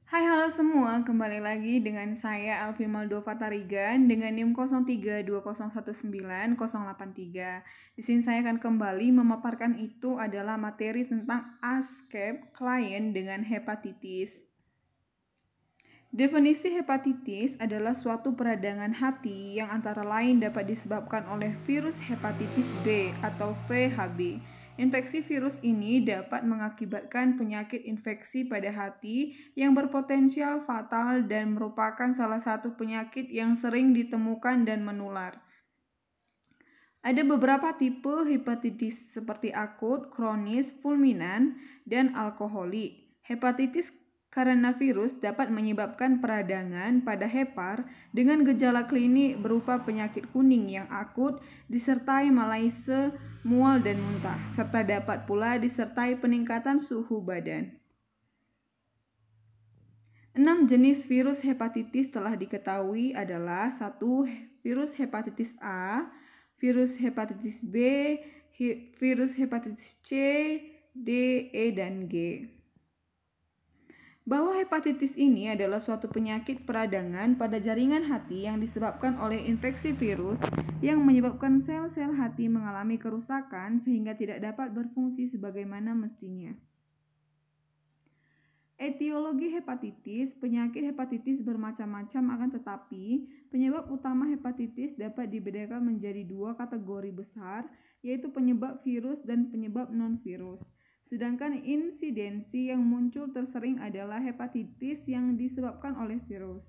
Hai halo semua, kembali lagi dengan saya Alfi Maldova Tarigan dengan NIM 0320190083. Di sini saya akan kembali memaparkan itu adalah materi tentang ASCAP klien dengan hepatitis. Definisi hepatitis adalah suatu peradangan hati yang antara lain dapat disebabkan oleh virus hepatitis B atau VHB. Infeksi virus ini dapat mengakibatkan penyakit infeksi pada hati yang berpotensial fatal dan merupakan salah satu penyakit yang sering ditemukan dan menular. Ada beberapa tipe hepatitis seperti akut, kronis, fulminan, dan alkoholik. Hepatitis karena virus dapat menyebabkan peradangan pada hepar dengan gejala klinik berupa penyakit kuning yang akut disertai malaise, mual dan muntah, serta dapat pula disertai peningkatan suhu badan. 6 jenis virus hepatitis telah diketahui adalah 1. Virus hepatitis A, virus hepatitis B, virus hepatitis C, D, E, dan G. Bahwa hepatitis ini adalah suatu penyakit peradangan pada jaringan hati yang disebabkan oleh infeksi virus yang menyebabkan sel-sel hati mengalami kerusakan sehingga tidak dapat berfungsi sebagaimana mestinya. Etiologi hepatitis, penyakit hepatitis bermacam-macam akan tetapi penyebab utama hepatitis dapat dibedakan menjadi dua kategori besar, yaitu penyebab virus dan penyebab non-virus. Sedangkan insidensi yang muncul tersering adalah hepatitis yang disebabkan oleh virus.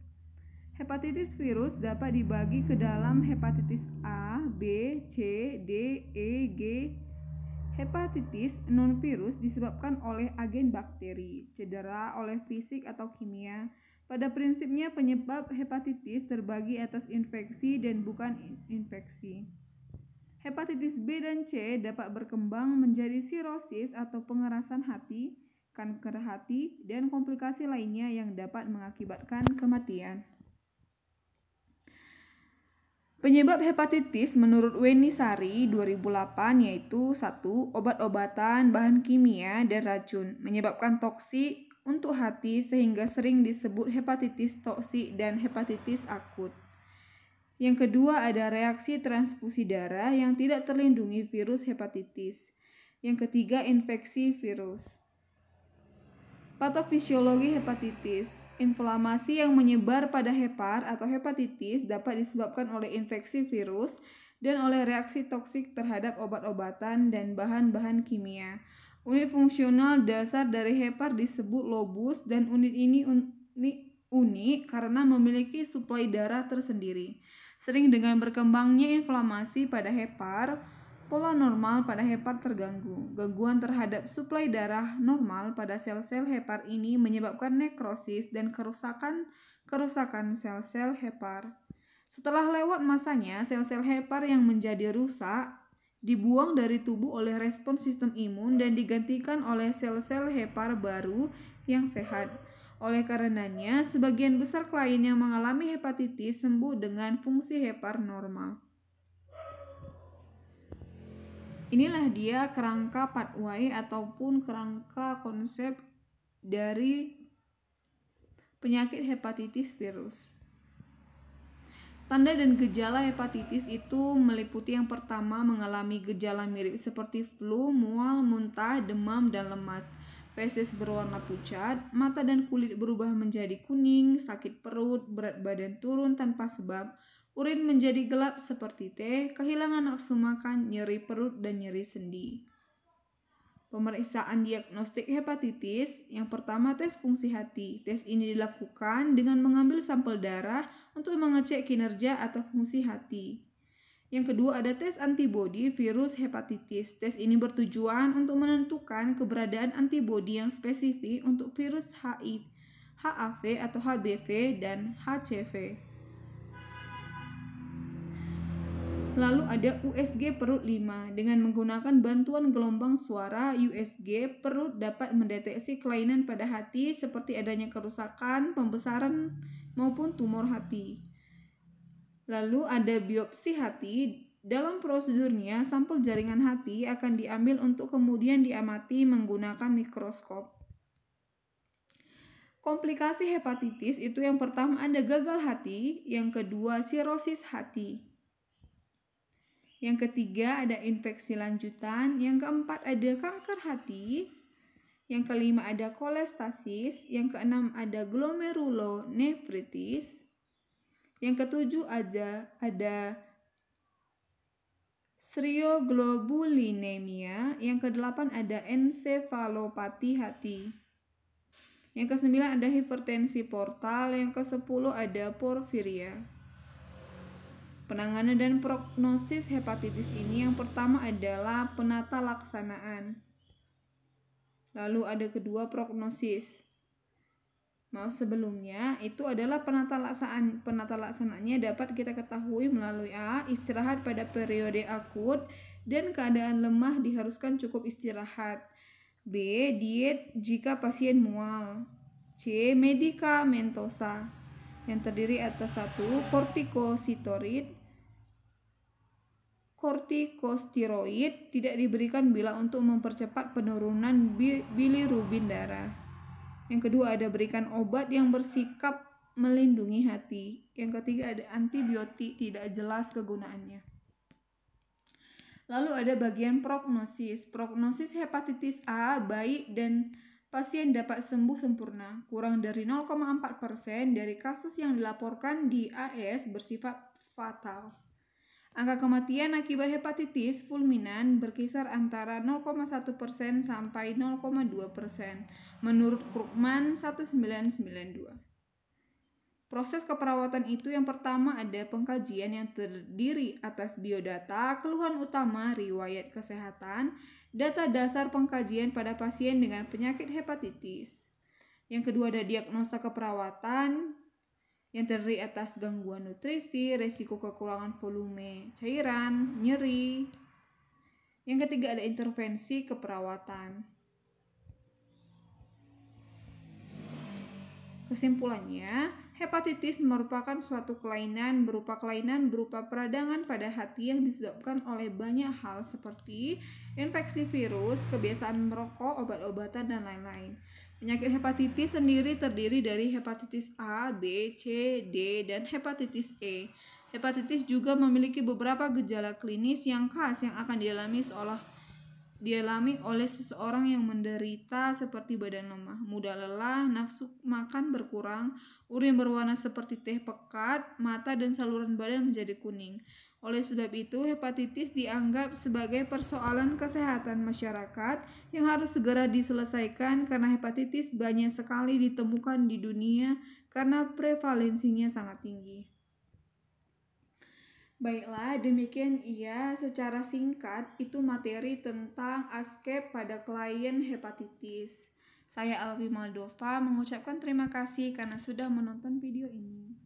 Hepatitis virus dapat dibagi ke dalam hepatitis A, B, C, D, E, G. Hepatitis non-virus disebabkan oleh agen bakteri, cedera oleh fisik atau kimia. Pada prinsipnya penyebab hepatitis terbagi atas infeksi dan bukan infeksi. Hepatitis B dan C dapat berkembang menjadi sirosis atau pengerasan hati, kanker hati, dan komplikasi lainnya yang dapat mengakibatkan kematian. Penyebab hepatitis menurut Weni Sari 2008 yaitu 1. Obat-obatan, bahan kimia, dan racun menyebabkan toksik untuk hati sehingga sering disebut hepatitis toksik dan hepatitis akut. Yang kedua ada reaksi transfusi darah yang tidak terlindungi virus hepatitis. Yang ketiga infeksi virus. Patofisiologi hepatitis. Inflamasi yang menyebar pada hepar atau hepatitis dapat disebabkan oleh infeksi virus dan oleh reaksi toksik terhadap obat-obatan dan bahan-bahan kimia. Unit fungsional dasar dari hepar disebut lobus dan unit ini unik karena memiliki suplai darah tersendiri. Sering dengan berkembangnya inflamasi pada hepar, pola normal pada hepar terganggu. Gangguan terhadap suplai darah normal pada sel-sel hepar ini menyebabkan nekrosis dan kerusakan sel-sel hepar. Setelah lewat masanya, sel-sel hepar yang menjadi rusak dibuang dari tubuh oleh respon sistem imun dan digantikan oleh sel-sel hepar baru yang sehat. Oleh karenanya, sebagian besar klien yang mengalami hepatitis sembuh dengan fungsi hepar normal. Inilah dia kerangka pathway ataupun kerangka konsep dari penyakit hepatitis virus. Tanda dan gejala hepatitis itu meliputi yang pertama mengalami gejala mirip seperti flu, mual, muntah, demam, dan lemas. Feses berwarna pucat, mata dan kulit berubah menjadi kuning, sakit perut, berat badan turun tanpa sebab, urin menjadi gelap seperti teh, kehilangan nafsu makan, nyeri perut, dan nyeri sendi. Pemeriksaan diagnostik hepatitis, yang pertama tes fungsi hati. Tes ini dilakukan dengan mengambil sampel darah untuk mengecek kinerja atau fungsi hati. Yang kedua ada tes antibodi virus hepatitis. Tes ini bertujuan untuk menentukan keberadaan antibodi yang spesifik untuk virus HIV, HAV atau HBV, dan HCV. Lalu ada USG perut 5. Dengan menggunakan bantuan gelombang suara USG, perut dapat mendeteksi kelainan pada hati seperti adanya kerusakan, pembesaran, maupun tumor hati. Lalu ada biopsi hati. Dalam prosedurnya, sampel jaringan hati akan diambil untuk kemudian diamati menggunakan mikroskop. Komplikasi hepatitis itu yang pertama ada gagal hati, yang kedua sirosis hati. Yang ketiga ada infeksi lanjutan, yang keempat ada kanker hati, yang kelima ada kolestasis, yang keenam ada glomerulonefritis, yang ketujuh ada serioglobulinemia, yang kedelapan ada ensefalopati hati. Yang ke-9 ada hipertensi portal, yang ke-10 ada porfiria. Penanganan dan prognosis hepatitis ini yang pertama adalah penata laksanaan. Lalu ada kedua prognosis. Sebelumnya itu adalah penata laksanaannya dapat kita ketahui melalui A. Istirahat pada periode akut dan keadaan lemah diharuskan cukup istirahat. B. Diet jika pasien mual. C. Medikamentosa yang terdiri atas 1. Kortikosteroid tidak diberikan bila untuk mempercepat penurunan bilirubin darah. Yang kedua ada berikan obat yang bersikap melindungi hati. Yang ketiga ada antibiotik tidak jelas kegunaannya. Lalu ada bagian prognosis. Prognosis hepatitis A baik dan pasien dapat sembuh sempurna. Kurang dari 0,4% dari kasus yang dilaporkan di AS bersifat fatal. Angka kematian akibat hepatitis fulminan berkisar antara 0,1% sampai 0,2% menurut Krugman 1992. Proses keperawatan itu yang pertama ada pengkajian yang terdiri atas biodata, keluhan utama, riwayat kesehatan, data dasar pengkajian pada pasien dengan penyakit hepatitis. Yang kedua ada diagnosa keperawatan yang terdiri atas gangguan nutrisi, resiko kekurangan volume cairan, nyeri. Yang ketiga ada intervensi keperawatan. Kesimpulannya, hepatitis merupakan suatu kelainan berupa peradangan pada hati yang disebabkan oleh banyak hal seperti infeksi virus, kebiasaan merokok, obat-obatan, dan lain-lain. Penyakit hepatitis sendiri terdiri dari hepatitis A, B, C, D, dan hepatitis E. Hepatitis juga memiliki beberapa gejala klinis yang khas yang akan dialami oleh seseorang yang menderita seperti badan lemah, mudah lelah, nafsu makan berkurang, urin berwarna seperti teh pekat, mata dan saluran badan menjadi kuning. Oleh sebab itu, hepatitis dianggap sebagai persoalan kesehatan masyarakat yang harus segera diselesaikan karena hepatitis banyak sekali ditemukan di dunia karena prevalensinya sangat tinggi. Baiklah, demikian secara singkat itu materi tentang ASKEP pada klien hepatitis. Saya Alwi Maldova mengucapkan terima kasih karena sudah menonton video ini.